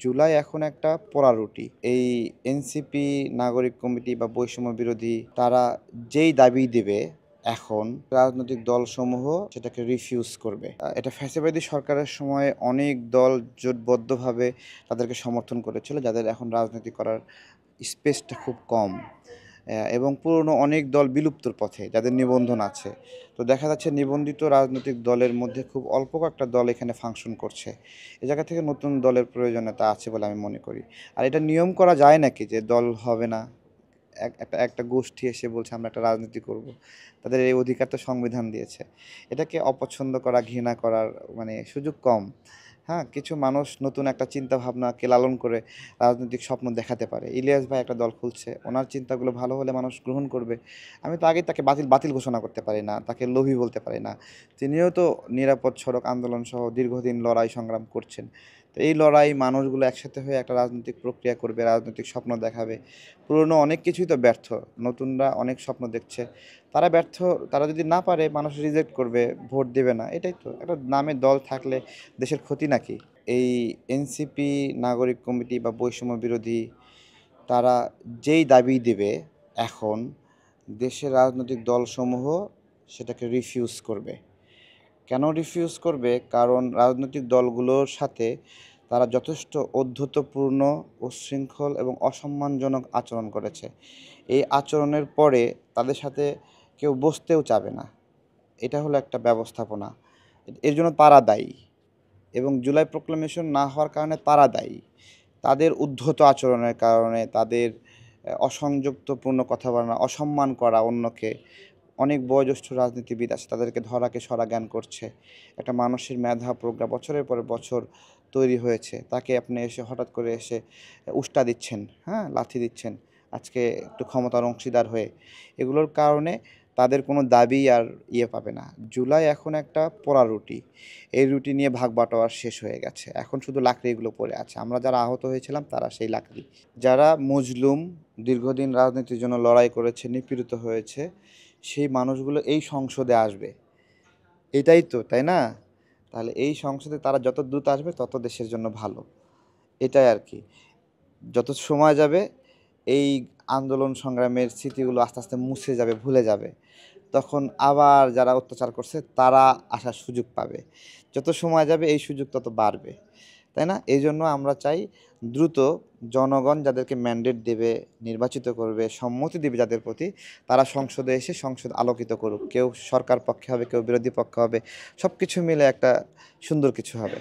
জুলাই এখন একটা পোড়া রুটি। এই এনসিপি, নাগরিক কমিটি বা বৈষম্য বিরোধী তারা যেই দাবি দেবে এখন রাজনৈতিক দলসমূহ সেটাকে রিফিউজ করবে। এটা ফ্যাসিবাদী সরকারের সময় অনেক দল জোটবদ্ধভাবে তাদেরকে সমর্থন করেছিল, যাদের এখন রাজনীতি করার স্পেসটা খুব কম। এবং পুরনো অনেক দল বিলুপ্তর পথে, যাদের নিবন্ধন আছে। তো দেখা যাচ্ছে নিবন্ধিত রাজনৈতিক দলের মধ্যে খুব অল্প কয়েকটা দল এখানে ফাংশন করছে। এ জায়গা থেকে নতুন দলের প্রয়োজনীয়তা আছে বলে আমি মনে করি। আর এটা নিয়ম করা যায় নাকি যে দল হবে না? একটা গোষ্ঠী এসে বলছে আমরা একটা রাজনীতি করব। তাদের এই অধিকার তো সংবিধান দিয়েছে। এটাকে অপছন্দ করা, ঘৃণা করার সুযোগ কম। হ্যাঁ, কিছু মানুষ নতুন একটা চিন্তাভাবনাকে লালন করে রাজনৈতিক স্বপ্ন দেখাতে পারে। ইলিয়াস ভাই একটা দল খুলছে। ওনার চিন্তাগুলো ভালো হলে মানুষ গ্রহণ করবে। আমি তো আগেই তাকে বাতিল ঘোষণা করতে পারি না। তাকে লোভী বলতে পারি না। তিনিও তো নিরাপদ সড়ক আন্দোলন সহ দীর্ঘদিন লড়াই সংগ্রাম করছেন। তো এই লড়াই মানুষগুলো একসাথে হয়ে একটা রাজনৈতিক প্রক্রিয়া করবে, রাজনৈতিক স্বপ্ন দেখাবে। পুরনো অনেক কিছুই তো ব্যর্থ। নতুনরা অনেক স্বপ্ন দেখছে। তারা ব্যর্থ, তারা যদি না পারে মানুষ রিজেক্ট করবে, ভোট দেবে না। এটাই তো। একটা নামে দল থাকলে দেশের ক্ষতি নাকি? এই এনসিপি, নাগরিক কমিটি বা বৈষম্য বিরোধী তারা যেই দাবি দেবে এখন দেশের রাজনৈতিক দলসমূহ সেটাকে রিফিউজ করবে। কেন রিফিউজ করবে? কারণ রাজনৈতিক দলগুলোর সাথে তারা যথেষ্ট অধ্যত্বপূর্ণ, উচ্ছৃঙ্খল এবং অসম্মানজনক আচরণ করেছে। এই আচরণের পরে তাদের সাথে কেউ বসতেও চাবে না। এটা হলো একটা ব্যবস্থাপনা। এর জন্য তারা দায়ী এবং জুলাই প্রক্লামেশন না হওয়ার কারণে তারা দায়ী। তাদের উদ্ধত আচরণের কারণে, তাদের অসংযুক্তপূর্ণ কথা বলা, অসম্মান করা অন্যকে। অনেক বয়োজ্যেষ্ঠ রাজনীতিবিদ আছে, তাদেরকে ধরাকে সরা জ্ঞান করছে। একটা মানুষের মেধা প্রজ্ঞা বছরের পর বছর তৈরি হয়েছে, তাকে আপনি এসে হঠাৎ করে এসে উস্টা দিচ্ছেন, হ্যাঁ, লাথি দিচ্ছেন আজকে একটু ক্ষমতার অংশীদার হয়ে। এগুলোর কারণে তাদের কোনো দাবি আর পাবে না। জুলাই এখন একটা পোড়া রুটি। এই রুটি নিয়ে ভাগ বাটোয়ারা শেষ হয়ে গেছে। এখন শুধু লাকড়িগুলো পড়ে আছে। আমরা যারা আহত হয়েছিলাম তারা সেই লাকড়ি। যারা মজলুম, দীর্ঘদিন রাজনীতির জন্য লড়াই করেছে, নিপীড়িত হয়েছে, সেই মানুষগুলো এই সংসদে আসবে। এটাই তো, তাই না? তাহলে এই সংসদে তারা যত দ্রুত আসবে তত দেশের জন্য ভালো। এটাই আর কি। যত সময় যাবে এই আন্দোলন সংগ্রামের স্মৃতিগুলো আস্তে আস্তে মুছে যাবে, ভুলে যাবে। তখন আবার যারা অত্যাচার করছে তারা আসার সুযোগ পাবে। যত সময় যাবে এই সুযোগ তত বাড়বে, তাই না? এই জন্য আমরা চাই দ্রুত জনগণ যাদেরকে ম্যান্ডেট দেবে, নির্বাচিত করবে, সম্মতি দেবে যাদের প্রতি, তারা সংসদে এসে সংসদ আলোকিত করুক। কেউ সরকার পক্ষে হবে, কেউ বিরোধী পক্ষে হবে। সব কিছু মিলে একটা সুন্দর কিছু হবে।